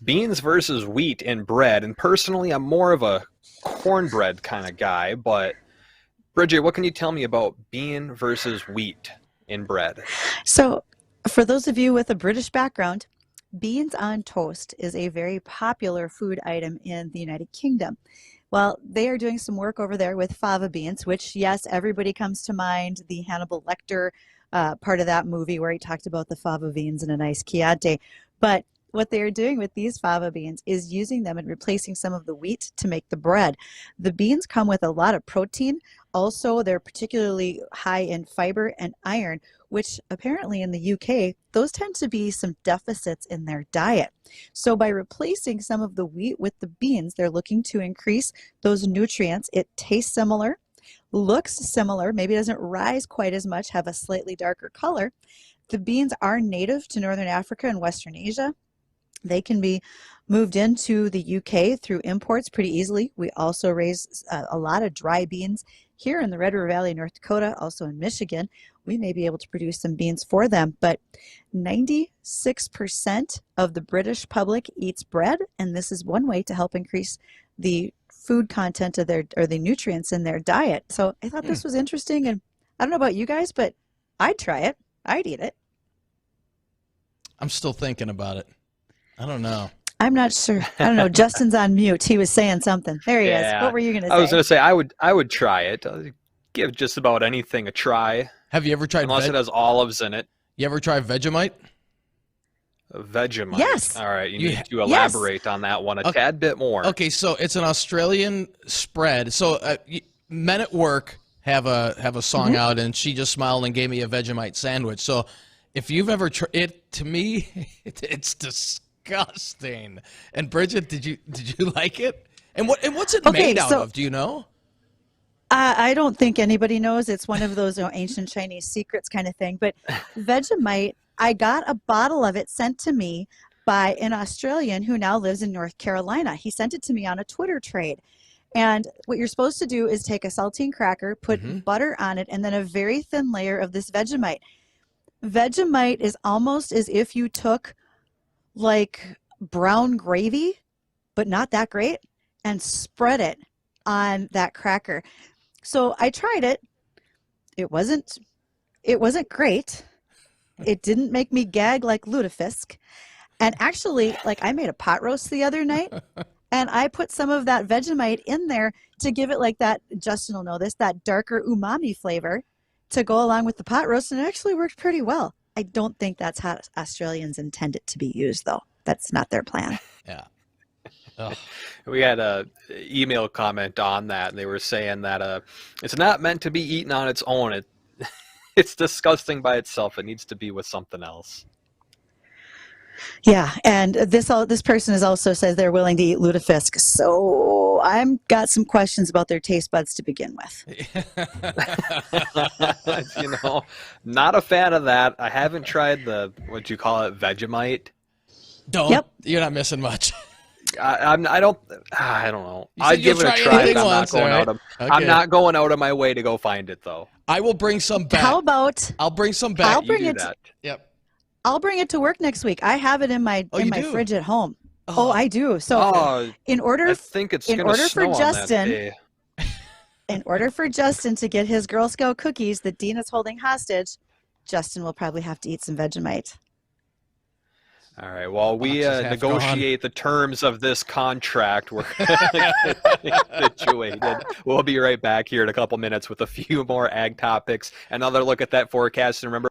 beans versus wheat in bread. And personally, I'm more of a cornbread kind of guy. But Bridget, what can you tell me about bean versus wheat in bread? So, for those of you with a British background, beans on toast is a very popular food item in the United Kingdom. Well, they are doing some work over there with fava beans, which, yes, everybody comes to mind the Hannibal Lecter part of that movie where he talked about the fava beans and a nice Chianti. But what they are doing with these fava beans is using them and replacing some of the wheat to make the bread. The beans come with a lot of protein. Also, they're particularly high in fiber and iron, which apparently in the UK, those tend to be some deficits in their diet. So by replacing some of the wheat with the beans, they're looking to increase those nutrients. It tastes similar, looks similar, maybe doesn't rise quite as much, have a slightly darker color. The beans are native to Northern Africa and Western Asia. They can be moved into the UK through imports pretty easily. We also raise a lot of dry beans here in the Red River Valley, North Dakota, also in Michigan. We may be able to produce some beans for them, but 96% of the British public eats bread, and this is one way to help increase the food content of their, or the nutrients in their diet. So I thought this was interesting, and I don't know about you guys, but I'd try it. I'd eat it. I'm still thinking about it. I don't know. I'm not sure. I don't know. Justin's on mute. He was saying something. There he is. What were you going to say? I was going to say I would try it. I'd give just about anything a try. Have you ever tried unless it has olives in it? You ever try Vegemite? Vegemite. Yes. All right. You need to elaborate on that one a tad bit more. Okay, so it's an Australian spread. So men at work have a song out, and she just smiled and gave me a Vegemite sandwich. So if you've ever tried it, to me, it's disgusting. And Bridget, did you like it? And what's it made out of? Do you know? I don't think anybody knows. It's one of those ancient Chinese secrets kind of thing. But Vegemite, I got a bottle of it sent to me by an Australian who now lives in North Carolina. He sent it to me on a Twitter trade. And what you're supposed to do is take a saltine cracker, put butter on it, and then a very thin layer of this Vegemite. Vegemite is almost as if you took like brown gravy, but not that great, and spread it on that cracker. So I tried it. It wasn't great. It didn't make me gag like lutefisk. And actually, like, I made a pot roast the other night, and I put some of that Vegemite in there to give it like that, Justin will know this, that darker umami flavor to go along with the pot roast, and it actually worked pretty well. I don't think that's how Australians intend it to be used, though. That's not their plan. Yeah. We had a email comment on that, and they were saying that it's not meant to be eaten on its own. It's disgusting by itself. It needs to be with something else. Yeah, and this person has also said they're willing to eat lutefisk. So I've got some questions about their taste buds to begin with. Not a fan of that. I haven't tried the, what you call it, Vegemite. Yep. You're not missing much. I don't know. I'd give it a try. I'm not going out of my way to go find it, though. I will bring some back. How about I'll bring some back. I'll bring it. Yep. I'll bring it to work next week. I have it in my fridge at home. Oh, I do. So in order for Justin to get his Girl Scout cookies that Dean is holding hostage, Justin will probably have to eat some Vegemite. All right. While we negotiate the terms of this contract, we're situated. We'll be right back here in a couple minutes with a few more ag topics, another look at that forecast, and remember.